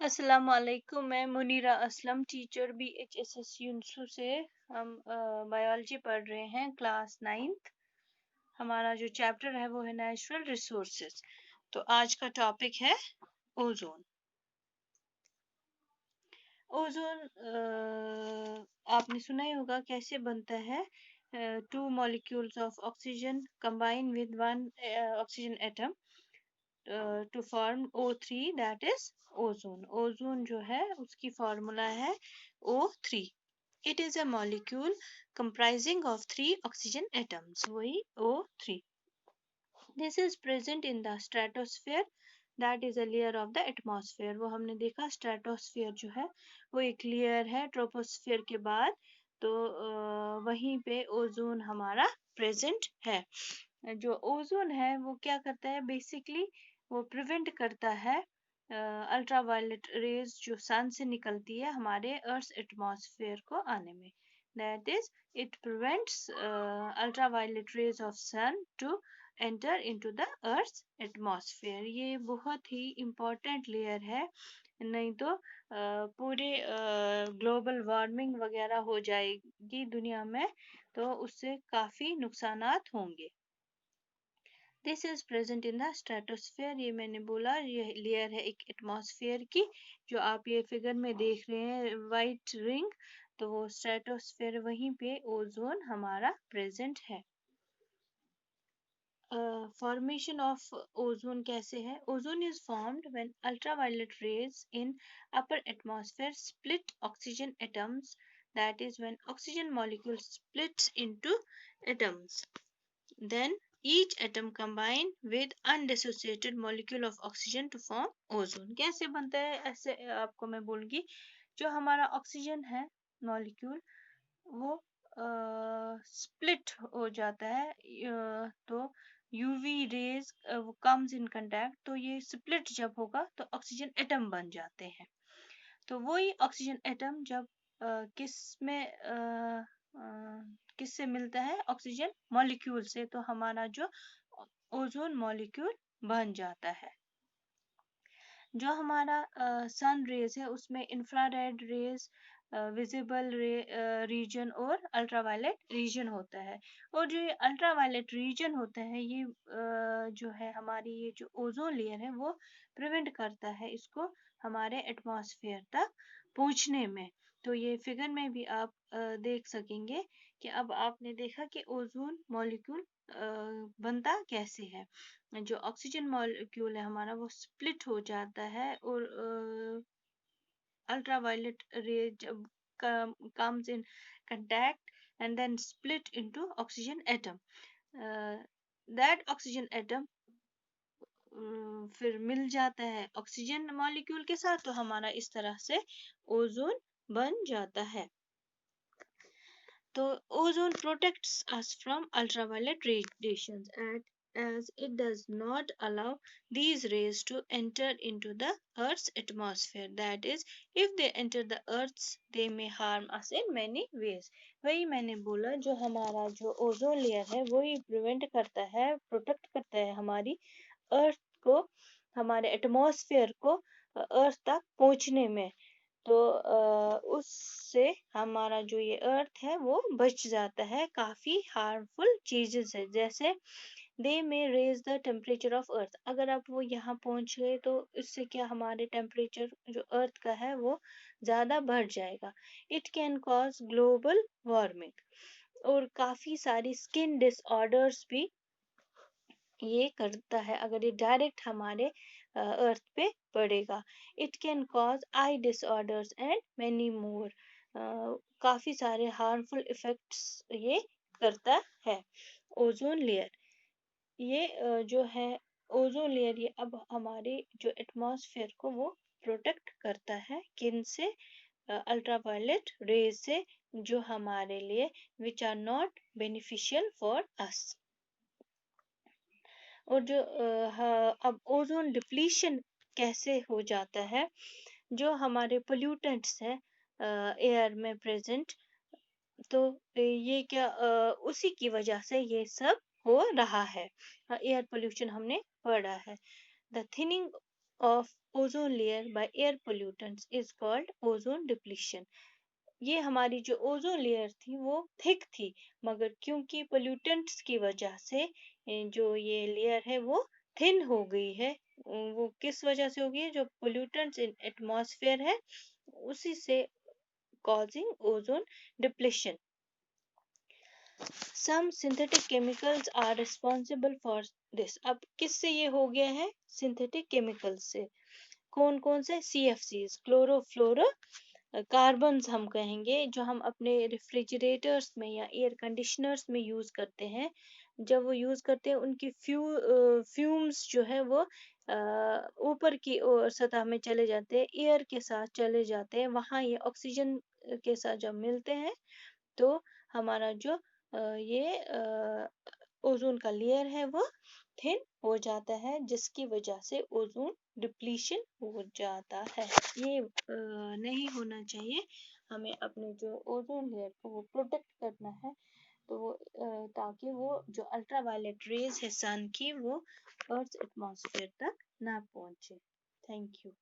अस्सलाम वालेकुम। मैं मुनीरा असलम, टीचर BHSS यूनसू से। हम बायोलॉजी पढ़ रहे हैं, क्लास 9th। हमारा जो चैप्टर है वो है नेचुरल रिसोर्सेज। तो आज का टॉपिक है ओजोन। ओजोन आपने सुना ही होगा कैसे बनता है। Two molecules of oxygen combine with one oxygen atom to form O3, that is ozone. Ozone जो है उसकी फॉर्मूला है O3। It is a molecule comprising of three oxygen atoms, वही O3. This is present in the stratosphere, that is a layer of the atmosphere. वो हमने देखा stratosphere जो है वो एक लेयर है ट्रोपोस्फियर के बाद। तो वहीं पे ओजोन हमारा प्रेजेंट है। जो ओजोन है वो क्या करता है बेसिकली, वो प्रिवेंट करता है अल्ट्रावायलेट रेज जो सन से निकलती है हमारे अर्थ एटमॉस्फेयर को आने में। That is, it prevents ultraviolet rays of sun to enter into the earth atmosphere. ये बहुत ही इम्पोर्टेंट लेयर है, नहीं तो पूरे ग्लोबल वार्मिंग वगैरह हो जाएगी दुनिया में, तो उससे काफ़ी नुकसानात होंगे। This is present in the stratosphere. ये मैंने बोला ये लेयर है एक एटमॉस्फेयर की, जो आप ये फिगर में देख रहे हैं वाइट रिंग, तो वो स्ट्रेटोस्फेयर, वहीं पे ओजोन हमारा प्रेजेंट है। फॉर्मेशन ऑफ ओजोन कैसे है? Ozone is formed when ultraviolet rays in upper atmosphere split oxygen atoms, that is when oxygen molecule splits into atoms, then each atom combine with undissociated molecule of oxygen to form ozone. कैसे बनता है? ऐसे आपको मैं बोलूँगी, जो हमारा oxygen है मॉलिक्यूल वो स्प्लिट हो जाता है, तो यूवी रेज वो कम्स इन कांटेक्ट, तो ये स्प्लिट जब होगा तो ऑक्सीजन एटम बन जाते हैं। तो वही ऑक्सीजन एटम जब किस में किससे मिलता है? ऑक्सीजन मॉलिक्यूल से, तो हमारा जो ओजोन मॉलिक्यूल बन जाता है। जो हमारा सन रेज है उसमें इंफ्रारेड रेज, विजिबल रीजन और अल्ट्रावायलेट रीजन होता है। और जो ये अल्ट्रावायलेट रीजन होता है ये जो है हमारी ये जो ओजोन लेयर है वो प्रिवेंट करता है इसको हमारे एटमॉस्फेयर तक पहुंचने में। तो ये फिगर में भी आप देख सकेंगे कि अब आपने देखा कि ओजोन मॉलिक्यूल बनता कैसे है। जो ऑक्सीजन मॉलिक्यूल है हमारा वो स्प्लिट हो जाता है, और ultraviolet ray comes in contact and then split into oxygen atom. That oxygen atom फिर मिल जाता है ऑक्सीजन मॉलिक्यूल के साथ, तो हमारा इस तरह से ओजोन बन जाता है। तो ozone protects us from ultraviolet radiations as it does not allow these rays to enter into the earth's atmosphere, that is, if they enter the earth they may harm us in many ways. वही मैंने बोला, जो हमारा जो ozone layer है वो ही prevent करता है, प्रोटेक्ट करता है हमारी अर्थ को, हमारे एटमॉस्फेयर को अर्थ तक पहुंचने में। तो उससे हमारा जो ये अर्थ है वो बच जाता है काफ़ी हार्मफुल चीज़ें से, जैसे they may raise the temperature of earth. अगर आप वो यहाँ पहुँच गए तो इससे क्या हमारे टेम्परेचर जो अर्थ का है वो ज़्यादा बढ़ जाएगा। It can cause global warming, और काफ़ी सारी स्किन डिसऑर्डर्स भी ये करता है अगर ये डायरेक्ट हमारे अर्थ पे पड़ेगा। It can cause I disorders and many more, काफ़ी सारे हार्मफुल इफेक्ट्स ये करता है। ओजोन लेयर ये जो है ओजोन लेयर, ये अब हमारे जो एटमॉस्फेयर को वो प्रोटेक्ट करता है किन से? अल्ट्रावायलेट रेज से, जो हमारे लिए which are not beneficial for us. और जो अब ओजोन डिप्लीशन कैसे हो जाता है? जो हमारे पोल्यूटेंट्स है एयर में प्रेजेंट, तो ये क्या उसी की वजह से ये सब हो रहा है। एयर पोल्यूशन हमने पढ़ा है। The thinning of ozone layer by air pollutants is called ozone depletion. ये हमारी जो ओजोन लेयर थी वो थिक थी, मगर क्योंकि पोल्यूटेंट्स की वजह से जो ये लेयर है वो थिन हो गई है। वो किस वजह से हो गई है? जो पोल्यूटेंट्स इन एटमॉस्फेयर है उसी से causing ozone depletion. Some synthetic chemicals are responsible for this. अब किससे ये हो गया है? सिंथेटिक केमिकल से। कौन कौन से? CFCs, क्लोरोफ्लोरो कार्बन्स हम कहेंगे, जो हम अपने रेफ्रिजरेटर्स में या एयर कंडीशनर्स में यूज करते हैं। जब वो यूज करते हैं उनकी फ्यूम्स जो है वो ऊपर की ओर सतह में चले जाते हैं, एयर के साथ चले जाते हैं, वहाँ ये ऑक्सीजन के साथ जब मिलते हैं तो हमारा जो ये ओजोन का लेयर है वो थिन हो जाता है, जिसकी वजह से ओजोन डिप्लीशन हो जाता है। ये नहीं होना चाहिए। हमें अपने जो ओजोन लेयर को वो प्रोटेक्ट करना है, तो वो ताकि वो जो अल्ट्रावायलेट रेज है सन की वो अर्थ एटमॉस्फेयर तक ना पहुंचे। Thank you.